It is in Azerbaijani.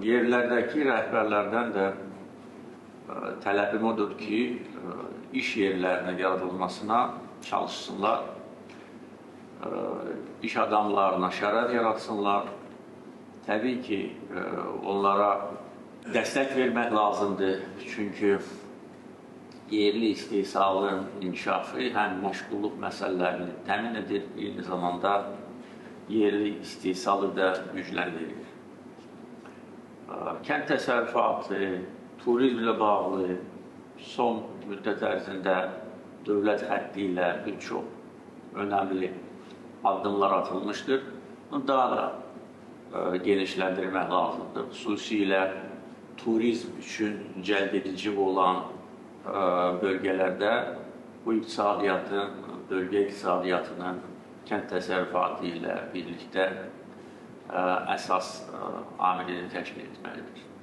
yerlərdəki rəhbərlərdən də tələbim odur ki, iş yerlərinin yaradılmasına çalışsınlar, iş adamlarına şərait yaratsınlar. Təbii ki, onlara dəstək vermək lazımdır, çünki yerli istehsalın inkişafı həm məşğulluq məsələlərini təmin edir, eyni zamanda yerli istehsalı da gücləndirir. Kənd təsərrüfatı, turizmlə bağlı son müddət ərzində dövlət həddi ilə bir çox önəmli addımlar atılmışdır. Bunu daha da genişləndirmək lazımdır. Xüsusilə turizm üçün cəlb edici olan bölgələrdə bu iqtisadiyyatın, bölgə iqtisadiyyatının kənd təsərrüfatı ilə birlikdə əsas amilini təşkil etməlidir.